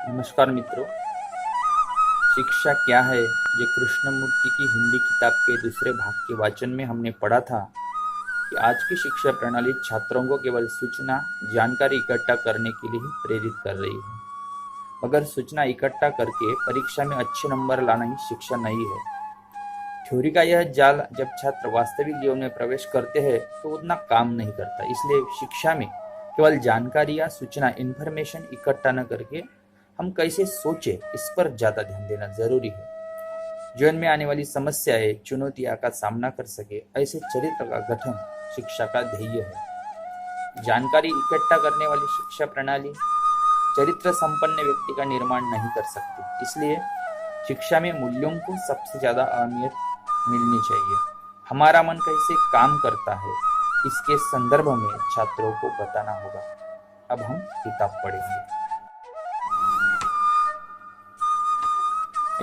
नमस्कार मित्रों। शिक्षा क्या है ये कृष्णमूर्ति की हिंदी किताब के दूसरे भाग के वाचन में हमने पढ़ा था कि आज की शिक्षा प्रणाली छात्रों को केवल सूचना जानकारी इकट्ठा करने के लिए ही प्रेरित कर रही है, मगर सूचना इकट्ठा करके परीक्षा में अच्छे नंबर लाना ही शिक्षा नहीं है। थ्योरी का यह जाल जब छात्र वास्तविक जीवन में प्रवेश करते हैं तो उतना काम नहीं करता। इसलिए शिक्षा में केवल जानकारी या सूचना इन्फॉर्मेशन इकट्ठा न करके हम कैसे सोचे इस पर ज्यादा ध्यान देना जरूरी है। जीवन में आने वाली समस्याएं चुनौतियां का सामना कर सके ऐसे चरित्र का गठन शिक्षा का ध्येय है। जानकारी इकट्ठा करने वाली शिक्षा प्रणाली चरित्र संपन्न व्यक्ति का निर्माण नहीं कर सकती। इसलिए शिक्षा में मूल्यों को सबसे ज्यादा अहमियत मिलनी चाहिए। हमारा मन कैसे काम करता है इसके संदर्भ में छात्रों को बताना होगा। अब हम किताब पढ़ेंगे।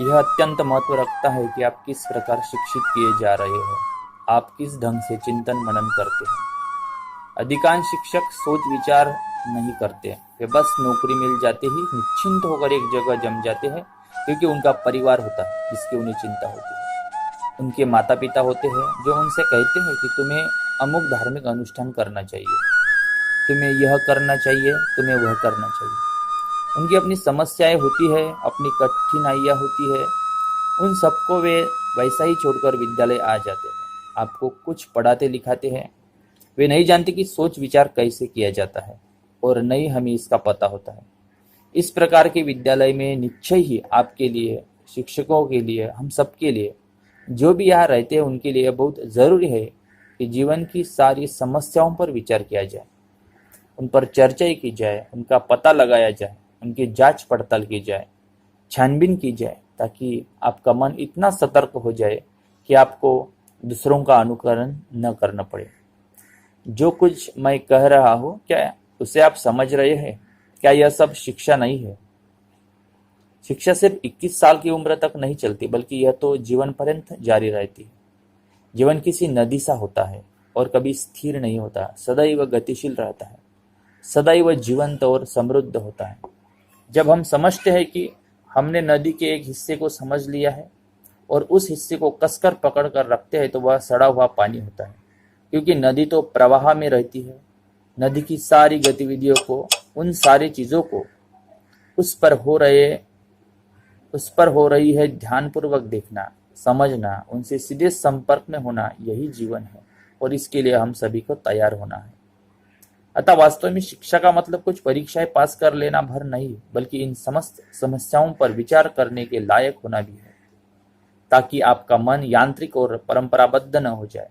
यह अत्यंत महत्व रखता है कि आप किस प्रकार शिक्षित किए जा रहे हो, आप किस ढंग से चिंतन मनन करते हैं। अधिकांश शिक्षक सोच विचार नहीं करते, वे बस नौकरी मिल जाते ही निश्चिंत होकर एक जगह जम जाते हैं, क्योंकि उनका परिवार होता है जिसकी उन्हें चिंता होती है। उनके माता पिता होते हैं जो उनसे कहते हैं कि तुम्हें अमुक धार्मिक अनुष्ठान करना चाहिए, तुम्हें यह करना चाहिए, तुम्हें वह करना चाहिए। उनकी अपनी समस्याएं होती है, अपनी कठिनाइयां होती है, उन सबको वे वैसा ही छोड़कर विद्यालय आ जाते हैं। आपको कुछ पढ़ाते लिखाते हैं, वे नहीं जानते कि सोच विचार कैसे किया जाता है, और नहीं हमें इसका पता होता है। इस प्रकार के विद्यालय में निश्चय ही आपके लिए, शिक्षकों के लिए, हम सबके लिए, जो भी यहाँ रहते हैं उनके लिए बहुत जरूरी है कि जीवन की सारी समस्याओं पर विचार किया जाए, उन पर चर्चा की जाए, उनका पता लगाया जाए, उनकी जांच पड़ताल की जाए, छानबीन की जाए, ताकि आपका मन इतना सतर्क हो जाए कि आपको दूसरों का अनुकरण न करना पड़े। जो कुछ मैं कह रहा हूँ, क्या उसे आप समझ रहे हैं? क्या यह सब शिक्षा नहीं है? शिक्षा सिर्फ 21 साल की उम्र तक नहीं चलती, बल्कि यह तो जीवन पर्यंत जारी रहती है। जीवन किसी नदी सा होता है और कभी स्थिर नहीं होता, सदैव गतिशील रहता है, सदैव जीवंत और समृद्ध होता है। जब हम समझते हैं कि हमने नदी के एक हिस्से को समझ लिया है और उस हिस्से को कसकर पकड़ कर रखते हैं, तो वह सड़ा हुआ पानी होता है, क्योंकि नदी तो प्रवाह में रहती है। नदी की सारी गतिविधियों को, उन सारी चीजों को उस पर हो रही है ध्यानपूर्वक देखना, समझना, उनसे सीधे संपर्क में होना, यही जीवन है, और इसके लिए हम सभी को तैयार होना है। अतः वास्तव में शिक्षा का मतलब कुछ परीक्षाएं पास कर लेना भर नहीं, बल्कि इन समस्त समस्याओं पर विचार करने के लायक होना भी है, ताकि आपका मन यांत्रिक और परंपराबद्ध न हो जाए,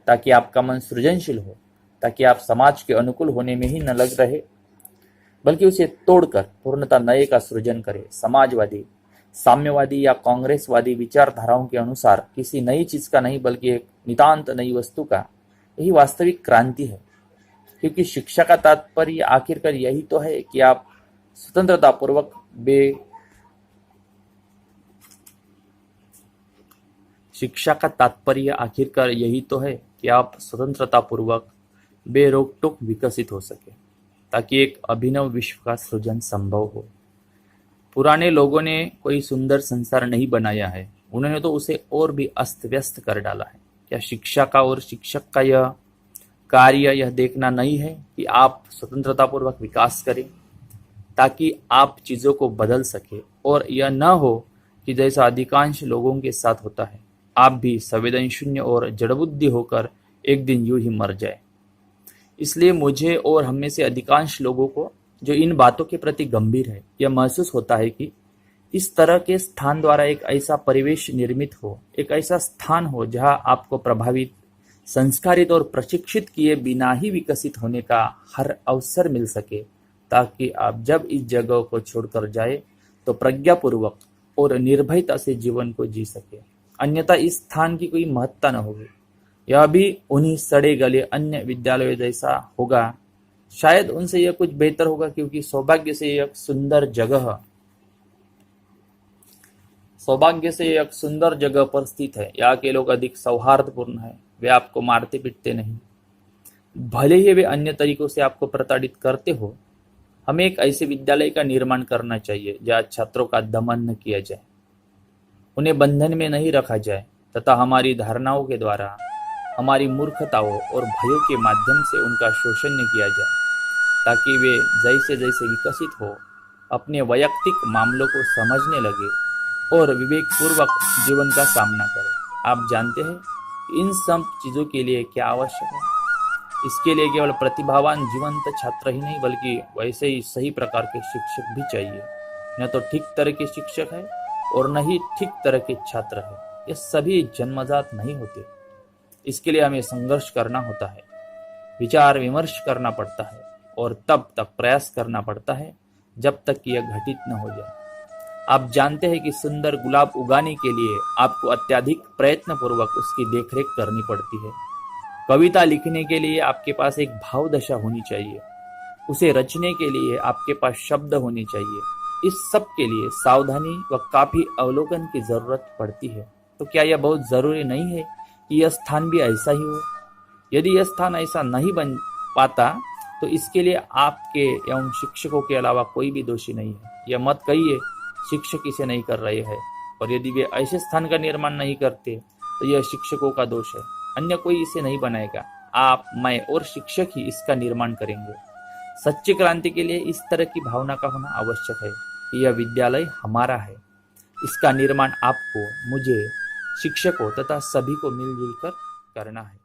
ताकि आपका मन सृजनशील हो, ताकि आप समाज के अनुकूल होने में ही न लग रहे, बल्कि उसे तोड़कर पूर्णतः नए का सृजन करे। समाजवादी, साम्यवादी या कांग्रेसवादी विचारधाराओं के अनुसार किसी नई चीज का नहीं, बल्कि एक नितांत नई वस्तु का, यही वास्तविक क्रांति है। क्योंकि शिक्षा का तात्पर्य आखिरकार यही तो है कि आप स्वतंत्रतापूर्वक बेरोक टोक विकसित हो सके, ताकि एक अभिनव विश्व का सृजन संभव हो। पुराने लोगों ने कोई सुंदर संसार नहीं बनाया है, उन्होंने तो उसे और भी अस्त व्यस्त कर डाला है। क्या शिक्षा का और शिक्षक का यह कार्य यह देखना नहीं है कि आप स्वतंत्रतापूर्वक विकास करें, ताकि आप चीजों को बदल सके, और यह न हो कि जैसा अधिकांश लोगों के साथ होता है, आप भी संवेदन शून्य और जड़बुद्धि होकर एक दिन यूं ही मर जाए। इसलिए मुझे और हम में से अधिकांश लोगों को जो इन बातों के प्रति गंभीर है, यह महसूस होता है कि इस तरह के स्थान द्वारा एक ऐसा परिवेश निर्मित हो, एक ऐसा स्थान हो जहां आपको प्रभावित, संस्कारित और प्रशिक्षित किए बिना ही विकसित होने का हर अवसर मिल सके, ताकि आप जब इस जगह को छोड़कर जाए तो प्रज्ञापूर्वक और निर्भयता से जीवन को जी सके। अन्यथा इस स्थान की कोई महत्ता न होगी। यह भी उन्हीं सड़े गले अन्य विद्यालयों जैसा होगा। शायद उनसे यह कुछ बेहतर होगा, क्योंकि सौभाग्य से एक सुंदर जगह पर स्थित है। यहाँ के लोग अधिक सौहार्दपूर्ण है, वे आपको मारते पीटते नहीं, भले ही वे अन्य तरीकों से आपको प्रताड़ित करते हो, हमें एक ऐसे विद्यालय का निर्माण करना चाहिए जहाँ छात्रों का दमन न किया जाए, उन्हें बंधन में नहीं रखा जाए तथा हमारी धारणाओं के द्वारा हमारी मूर्खताओं और भयों के माध्यम से उनका शोषण न किया जाए, ताकि वे जैसे जैसे विकसित हो अपने वैयक्तिक मामलों को समझने लगे और विवेकपूर्वक जीवन का सामना करें। आप जानते हैं इन सब चीज़ों के लिए क्या आवश्यक है? इसके लिए केवल प्रतिभावान जीवंत छात्र ही नहीं बल्कि वैसे ही सही प्रकार के शिक्षक भी चाहिए। न तो ठीक तरह के शिक्षक है और न ही ठीक तरह के छात्र है, ये सभी जन्मजात नहीं होते। इसके लिए हमें संघर्ष करना होता है, विचार विमर्श करना पड़ता है और तब तक प्रयास करना पड़ता है जब तक कि यह घटित न हो जाए। आप जानते हैं कि सुंदर गुलाब उगाने के लिए आपको अत्यधिक प्रयत्न पूर्वक उसकी देखरेख करनी पड़ती है। कविता लिखने के लिए आपके पास एक भाव दशा होनी चाहिए, उसे रचने के लिए आपके पास शब्द होने चाहिए। इस सब के लिए सावधानी व काफी अवलोकन की जरूरत पड़ती है। तो क्या यह बहुत जरूरी नहीं है कि यह स्थान भी ऐसा ही हो? यदि यह स्थान ऐसा नहीं बन पाता तो इसके लिए आपके एवं शिक्षकों के अलावा कोई भी दोषी नहीं है। यह मत कहिए शिक्षक इसे नहीं कर रहे हैं, और यदि वे ऐसे स्थान का निर्माण नहीं करते तो यह शिक्षकों का दोष है, अन्य कोई इसे नहीं बनाएगा। आप, मैं और शिक्षक ही इसका निर्माण करेंगे। सच्ची क्रांति के लिए इस तरह की भावना का होना आवश्यक है कि यह विद्यालय हमारा है। इसका निर्माण आपको, मुझे, शिक्षकों तथा सभी को मिलजुल कर करना है।